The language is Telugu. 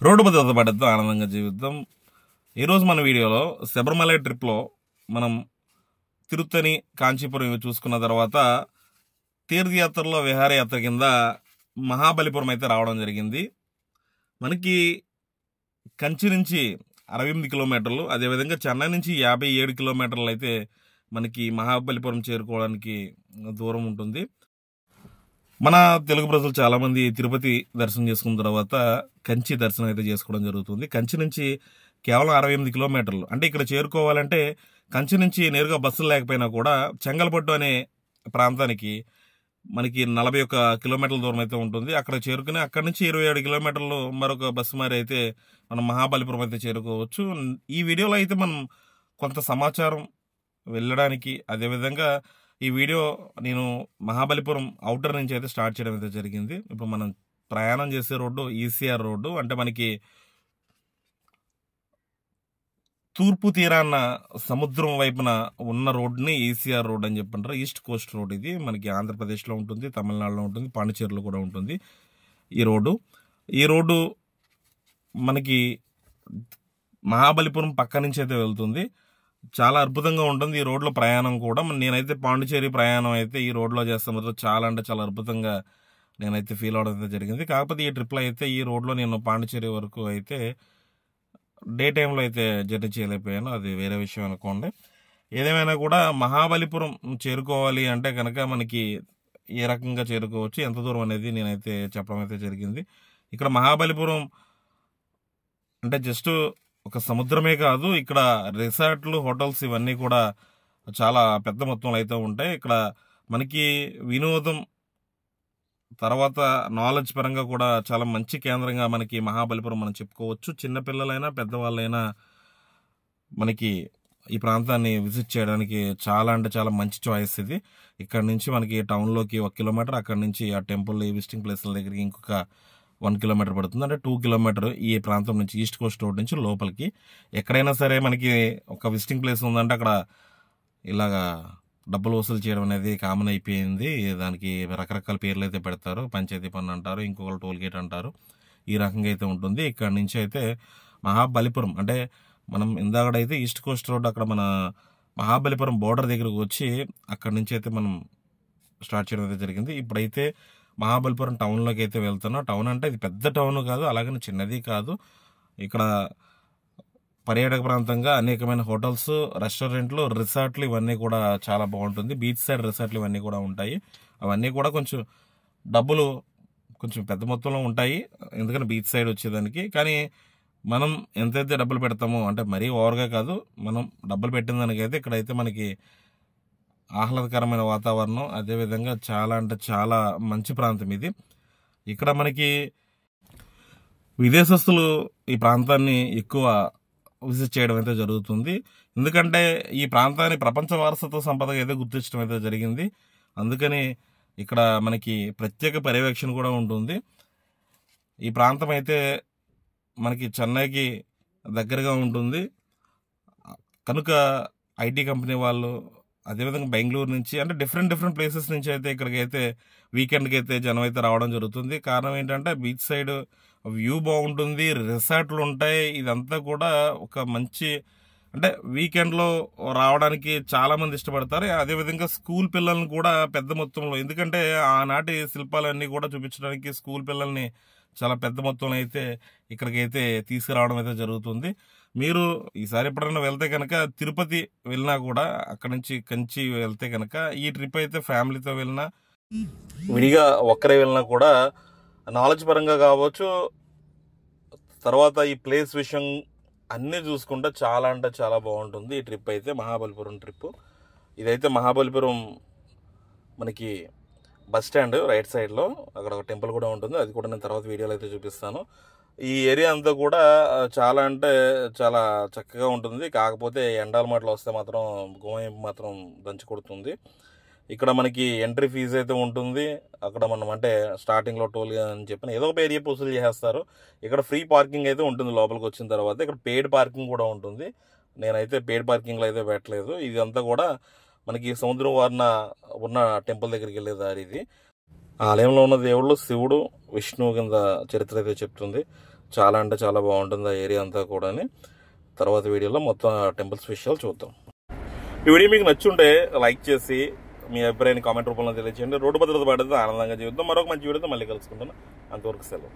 రోడ్డు భద్రత పడ్డతో ఆనందంగా జీవితం. ఈరోజు మన వీడియోలో శబరిమల ట్రిప్లో మనం తిరుత్తని కాంచీపురం ఇవి చూసుకున్న తర్వాత తీర్థయాత్రలో విహారయాత్ర కింద మహాబలిపురం అయితే రావడం జరిగింది. మనకి కంచి నుంచి 68 కిలోమీటర్లు, అదేవిధంగా చెన్నై నుంచి 57 కిలోమీటర్లు అయితే మనకి మహాబలిపురం చేరుకోవడానికి దూరం ఉంటుంది. మన తెలుగు ప్రజలు చాలామంది తిరుపతి దర్శనం చేసుకున్న తర్వాత కంచి దర్శనం అయితే చేసుకోవడం జరుగుతుంది. కంచి నుంచి కేవలం 68 కిలోమీటర్లు, అంటే ఇక్కడ చేరుకోవాలంటే కంచి నుంచి నేరుగా బస్సులు లేకపోయినా కూడా చెంగల్పట్టు అనే ప్రాంతానికి మనకి 41 కిలోమీటర్ల దూరం అయితే ఉంటుంది. అక్కడ చేరుకుని అక్కడి నుంచి 27 కిలోమీటర్లు మరొక బస్సు మారి అయితే మనం మహాబలిపురం అయితే చేరుకోవచ్చు. ఈ వీడియోలో అయితే మనం కొంత సమాచారం వెళ్ళడానికి, అదేవిధంగా ఈ వీడియో నేను మహాబలిపురం అవుటర్ నుంచి అయితే స్టార్ట్ చేయడం అయితే జరిగింది. ఇప్పుడు మనం ప్రయాణం చేసే రోడ్డు ఈసీఆర్ రోడ్డు, అంటే మనకి తూర్పు తీరాన సముద్రం వైపున ఉన్న రోడ్డుని ఈసీఆర్ రోడ్ అని చెప్పంటారు. ఈస్ట్ కోస్ట్ రోడ్ ఇది మనకి ఆంధ్రప్రదేశ్లో ఉంటుంది, తమిళనాడులో ఉంటుంది, పాండిచేరిలో కూడా ఉంటుంది ఈ రోడ్డు మనకి మహాబలిపురం పక్క నుంచి అయితే వెళ్తుంది. చాలా అద్భుతంగా ఉంటుంది ఈ రోడ్లో ప్రయాణం కూడా. నేనైతే పాండిచేరి ప్రయాణం అయితే ఈ రోడ్లో చేస్తాను, చాలా అంటే చాలా అద్భుతంగా నేనైతే ఫీల్ అవడం అయితే జరిగింది. కాకపోతే ఈ ట్రిప్లో అయితే ఈ రోడ్లో నేను పాండిచేరి వరకు అయితే డే టైంలో అయితే జర్నీ చేయలేకపోయాను, అది వేరే విషయం అనుకోండి. ఏదేమైనా కూడా మహాబలిపురం చేరుకోవాలి అంటే కనుక మనకి ఏ రకంగా చేరుకోవచ్చు, ఎంత దూరం అనేది నేనైతే చెప్పడం అయితే జరిగింది. ఇక్కడ మహాబలిపురం అంటే జస్ట్ ఒక సముద్రమే కాదు, ఇక్కడ రిసార్ట్లు, హోటల్స్ ఇవన్నీ కూడా చాలా పెద్ద మొత్తంలో అయితే ఉంటాయి. ఇక్కడ మనకి వినోదం తర్వాత నాలెడ్జ్ పరంగా కూడా చాలా మంచి కేంద్రంగా మనకి మహాబలిపురం మనం చెప్పుకోవచ్చు. చిన్నపిల్లలైనా పెద్దవాళ్ళైనా మనకి ఈ ప్రాంతాన్ని విజిట్ చేయడానికి చాలా అంటే చాలా మంచి చాయిస్ ఇది. ఇక్కడ నుంచి మనకి టౌన్లోకి 1 కిలోమీటర్, అక్కడ నుంచి ఆ టెంపుల్ విజిటింగ్ ప్లేస్ల దగ్గరికి ఇంకొక 1 కిలోమీటర్ పడుతుంది. అంటే 2 కిలోమీటర్ ఈ ప్రాంతం నుంచి ఈస్ట్ కోస్ట్ రోడ్ నుంచి లోపలికి. ఎక్కడైనా సరే మనకి ఒక విజిటింగ్ ప్లేస్ ఉందంటే అక్కడ ఇలాగా డబ్బులు వసూలు చేయడం అనేది కామన్ అయిపోయింది. దానికి రకరకాల పేర్లు అయితే పెడతారు, పంచాయతీ పన్ను అంటారు, ఇంకొకరు టోల్ గేట్ అంటారు. ఈ రకంగా అయితే ఉంటుంది. ఇక్కడ నుంచి అయితే మహాబలిపురం అంటే మనం ఇందాకడైతే ఈస్ట్ కోస్ట్ రోడ్ అక్కడ మన మహాబలిపురం బోర్డర్ దగ్గరకు వచ్చి అక్కడ నుంచి అయితే మనం స్టార్ట్ చేయడం అయితే జరిగింది. ఇప్పుడైతే మహాబలిపురం టౌన్లోకి అయితే వెళ్తున్నాం. టౌన్ అంటే ఇది పెద్ద టౌన్ కాదు, అలాగని చిన్నది కాదు. ఇక్కడ పర్యాటక ప్రాంతంగా అనేకమైన హోటల్స్, రెస్టారెంట్లు, రిసార్ట్లు ఇవన్నీ కూడా చాలా బాగుంటుంది. బీచ్ సైడ్ రిసార్ట్లు ఇవన్నీ కూడా ఉంటాయి. అవన్నీ కూడా కొంచెం డబ్బులు కొంచెం పెద్ద మొత్తంలో ఉంటాయి, ఎందుకంటే బీచ్ సైడ్ వచ్చేదానికి. కానీ మనం ఎంతైతే డబ్బులు పెడతామో, అంటే మరీ ఓవర్గా కాదు, మనం డబ్బులు పెట్టిన దానికైతే ఇక్కడైతే మనకి ఆహ్లాదకరమైన వాతావరణం, అదేవిధంగా చాలా అంటే చాలా మంచి ప్రాంతం ఇది. ఇక్కడ మనకి విదేశస్తులు ఈ ప్రాంతాన్ని ఎక్కువ విజిట్ చేయడం అయితే జరుగుతుంది. ఎందుకంటే ఈ ప్రాంతాన్ని ప్రపంచ వారసత్వ సంపదగా అయితే గుర్తించడం అయితే జరిగింది. అందుకని ఇక్కడ మనకి ప్రత్యేక పర్యవేక్షణ కూడా ఉంటుంది. ఈ ప్రాంతం అయితే మనకి చెన్నైకి దగ్గరగా ఉంటుంది కనుక ఐటీ కంపెనీ వాళ్ళు, అదేవిధంగా బెంగళూరు నుంచి, అంటే డిఫరెంట్ ప్లేసెస్ నుంచి అయితే ఇక్కడికి అయితే వీకెండ్కి అయితే జనం అయితే రావడం జరుగుతుంది. కారణం ఏంటంటే బీచ్ సైడ్ వ్యూ బాగుంటుంది, రిసార్ట్లు ఉంటాయి. ఇదంతా కూడా ఒక మంచి, అంటే వీకెండ్లో రావడానికి చాలా మంది ఇష్టపడతారు. అదేవిధంగా స్కూల్ పిల్లల్ని కూడా పెద్ద మొత్తంలో, ఎందుకంటే ఆనాటి శిల్పాలన్నీ కూడా చూపించడానికి స్కూల్ పిల్లల్ని చాలా పెద్ద మొత్తంలో అయితే ఇక్కడికైతే తీసుకురావడం అయితే జరుగుతుంది. మీరు ఈసారి ఎప్పుడైనా వెళ్తే కనుక తిరుపతి వెళ్ళినా కూడా అక్కడ నుంచి కంచి వెళ్తే కనుక ఈ ట్రిప్ అయితే ఫ్యామిలీతో వెళ్ళినా, విడిగా ఒక్కరే వెళ్ళినా కూడా నాలెడ్జ్ పరంగా కావచ్చు, తర్వాత ఈ ప్లేస్ విషయం అన్నీ చూసుకుంటే చాలా అంటే చాలా బాగుంటుంది ఈ ట్రిప్ అయితే. మహాబలిపురం ట్రిప్ ఇదైతే మహాబలిపురం మనకి బస్ స్టాండ్ రైట్ సైడ్లో అక్కడ ఒక టెంపుల్ కూడా ఉంటుంది, అది కూడా నేను తర్వాత వీడియోలో అయితే చూపిస్తాను. ఈ ఏరియా అంతా కూడా చాలా అంటే చాలా చక్కగా ఉంటుంది. కాకపోతే ఎండాల మాటలు వస్తే మాత్రం గోయం మాత్రం దంచి కొడుతుంది. ఇక్కడ మనకి ఎంట్రీ ఫీజు అయితే ఉంటుంది. అక్కడ మనం అంటే స్టార్టింగ్లో టోల్ అని చెప్పిన ఏదో ఒక ఏరియా వసూలు చేస్తారు. ఇక్కడ ఫ్రీ పార్కింగ్ అయితే ఉంటుంది లోపలికి వచ్చిన తర్వాత. ఇక్కడ పెయిడ్ పార్కింగ్ కూడా ఉంటుంది. నేనైతే పెయిడ్ పార్కింగ్లో అయితే పెట్టలేదు. ఇదంతా కూడా మనకి సముద్రం వారిన ఉన్న టెంపుల్ దగ్గరికి వెళ్ళే దారి ఇది. ఆలయంలో ఉన్న దేవుళ్ళు శివుడు, విష్ణువు కింద చరిత్ర అయితే చెప్తుంది. చాలా అంటే చాలా బాగుంటుంది ఆ ఏరియా అంతా కూడా. తర్వాత వీడియోలో మొత్తం టెంపుల్స్ విషయాలు చూద్దాం. ఈ వీడియో మీకు నచ్చుంటే లైక్ చేసి మీ అభిప్రాయాన్ని కామెంట్ రూపంలో తెలియజేయండి. రోడ్డు భద్రత పడితే ఆనందంగా జీవిద్దాం. మరొక మంచి వీడియోతో మళ్ళీ కలుసుకుంటాను. అంతవరకు సెలవు.